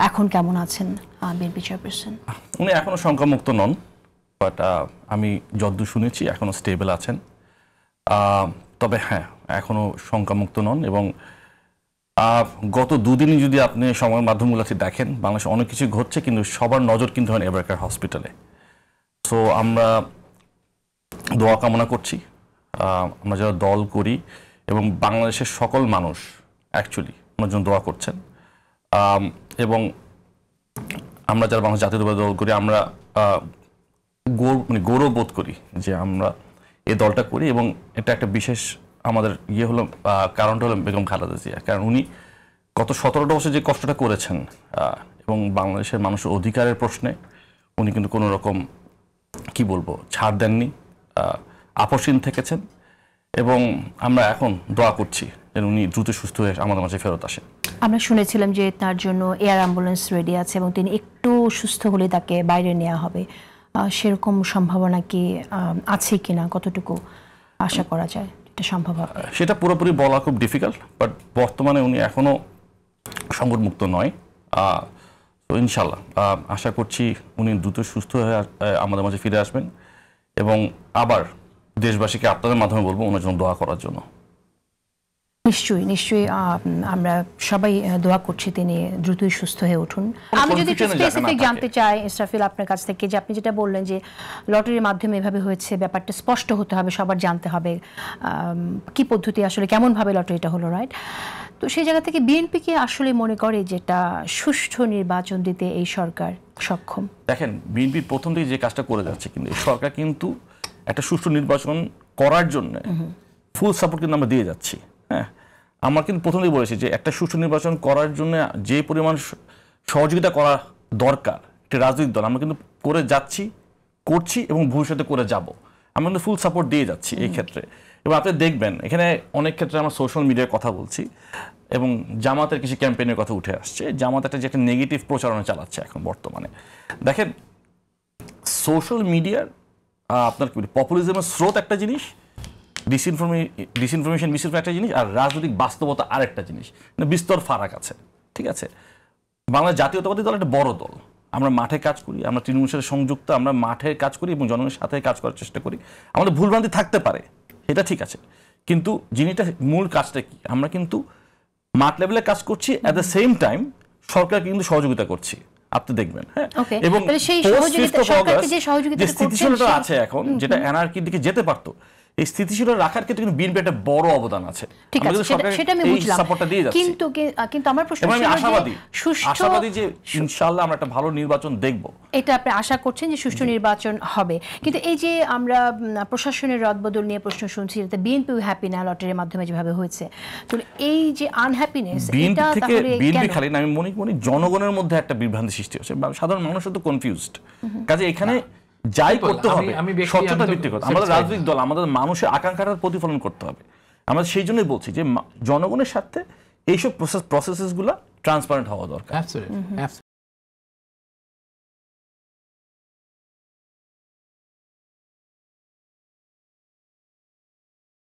এখন কেমন আছেন বিএনপি চেয়ারপারসন? উনি এখনো সংখ্যামুক্ত নন, বাট আমি যদ্দূর শুনেছি এখনো স্টেবল আছেন। তবে হ্যাঁ, এখনো সংখ্যামুক্ত নন এবং গত দুদিনই যদি আপনি সংবাদ মাধ্যমগুলোতে দেখেন, বাংলাদেশে অনেক কিছু ঘটছে, কিন্তু সবার নজর কিন্তু হয় এবারকার হসপিটালে। সো আমরা দোয়া কামনা করছি, আমরা যারা দল করি এবং বাংলাদেশের সকল মানুষ অ্যাকচুয়ালি আমার জন্য দোয়া করছেন। এবং আমরা যারা বাংলাদেশ জাতীয়তাবাদী দল করি, আমরা গৌরব বোধ করি যে আমরা এই দলটা করি। এবং এটা একটা বিশেষ আমাদের হলো কারণটা হলো বেগম খালেদা জিয়া। কারণ উনি গত 17টা বছর যে কষ্টটা করেছেন এবং বাংলাদেশের মানুষের অধিকারের প্রশ্নে উনি কিন্তু কোনো রকম কি বলবো ছাড় দেননি, আপসীন থেকেছেন। এবং আমরা এখন দোয়া করছি যেন উনি দ্রুত সুস্থ হয়ে আমাদের মাঝে ফেরত আসেন। আমরা শুনেছিলাম যে তার জন্য এয়ার অ্যাম্বুলেন্স রেডি আছে এবং তিনি একটু সুস্থ হলে তাকে বাইরে নেওয়া হবে। সেরকম সম্ভাবনা কি আছে কিনা, কতটুকু আশা করা যায় এটা সম্ভব হবে? সেটা পুরোপুরি বলা খুব ডিফিকাল্ট, বাট বর্তমানে উনি এখনো সংকটমুক্ত নয়। তো ইনশাল্লাহ আশা করছি উনি দ্রুত সুস্থ হয়ে আমাদের মাঝে ফিরে আসবেন এবং আবার দেশবাসীকে আপনাদের মাধ্যমে বলবো ওনার জন্য দোয়া করার জন্য। নিশ্চয়ই নিশ্চয়ই আমরা সবাই দোয়া করছি তিনি দ্রুতই সুস্থ হয়ে উঠুন। আমি যদি একটু স্পেসিফিক জানতে চাই ইসরাফিল আপনার কাছ থেকে, যে আপনি যেটা বললেন যে লটারির মাধ্যমে এভাবে হয়েছে, ব্যাপারটা স্পষ্ট হতে হবে, সবার জানতে হবে কি পদ্ধতি আসলে কেমনভাবে লটারিটা হলো, রাইট? তো সেই জায়গা থেকে বিএনপি কি আসলে মনে করে যেটা সুষ্ঠু নির্বাচন দিতে এই সরকার সক্ষম? দেখেন, বিএনপি প্রথম থেকে যে কাজটা করে যাচ্ছে, কিন্তু এই সরকার কিন্তু একটা সুষ্ঠু নির্বাচন করার জন্য ফুল সাপোর্ট কিন্তু আমরা দিয়ে যাচ্ছি। হ্যাঁ, আমরা কিন্তু প্রথম থেকে বলেছি যে একটা সুষ্ঠু নির্বাচন করার জন্য যে পরিমাণ সহযোগিতা করা দরকার একটা রাজনৈতিক দল, আমরা কিন্তু করে যাচ্ছি, করছি এবং ভবিষ্যতে করে যাব। আমরা কিন্তু ফুল সাপোর্ট দিয়ে যাচ্ছি এই ক্ষেত্রে। এবং আপনি দেখবেন এখানে অনেক ক্ষেত্রে আমরা সোশ্যাল মিডিয়ার কথা বলছি এবং জামাতের কিছু ক্যাম্পেইনের কথা উঠে আসছে। জামাত একটা যে একটা নেগেটিভ প্রচারণা চালাচ্ছে এখন বর্তমানে। দেখেন, সোশ্যাল মিডিয়ার আপনার কি পপুলিজমের স্রোত একটা জিনিস, ডিসইনফরমেশন মিসইনফরমেশন একটা জিনিস, আর রাজনৈতিক বাস্তবতা আরেকটা জিনিস। বিস্তর ফারাক আছে, ঠিক আছে? বাংলাদেশ জাতীয়তাবাদী দল একটা বড় দল, আমরা মাঠে কাজ করি, আমরা তৃণমূলের সাথে সংযুক্ত, আমরা মাঠে কাজ করি এবং জনগণের সাথে কাজ করার চেষ্টা করি। আমাদের ভুলভ্রান্তি থাকতে পারে, এটা ঠিক আছে, কিন্তু জিনিসটা মূল কাজটা কি, আমরা কিন্তু মাঠ লেভেলে কাজ করছি, অ্যাট দ্য সেম টাইম সরকার কিন্তু সহযোগিতা করছি, আপনি দেখবেন। হ্যাঁ, এবং যে স্থিতিশীলতা আছে এখন, যেটা এনআরকির দিকে যেতে পারতো, এই স্থিতিশীলতা রাখার ক্ষেত্রে কিন্তু বিএনপি একটা বড় অবদান আছে। ঠিক আছে, সেটা আমি বুঝলাম, কিন্তু আমার প্রশ্ন ছিল আশাবাদী যে ইনশাআল্লাহ আমরা একটা ভালো নির্বাচন দেখব। এটা আপনি আশা করছেন যে সুষ্ঠু নির্বাচন হবে, কিন্তু এই যে আমরা প্রশাসনের রদবদল নিয়ে প্রশ্ন শুনছি, যাতে বিএনপি হ্যাপি না লটারির মাধ্যমে যেভাবে হয়েছে, তো এই যে আনহ্যাপিনেস, এটা তাহলে বিএনপি খালি না, আমি মনে করি জনগণের মধ্যে একটা বিভ্রান্তি সৃষ্টি হচ্ছে, সাধারণ মানুষ তো কনফিউজড। কাজে এখানে যাই করতে হবে স্বচ্ছতা ভিত্তিক, আমাদের রাজনৈতিক দল আমাদের মানুষের আকাঙ্ক্ষাটার প্রতিফলন করতে হবে। আমরা সেই জন্যই বলছি যে জনগণের সাথে এইসব প্রসেসগুলো ট্রান্সপারেন্ট হওয়া দরকার।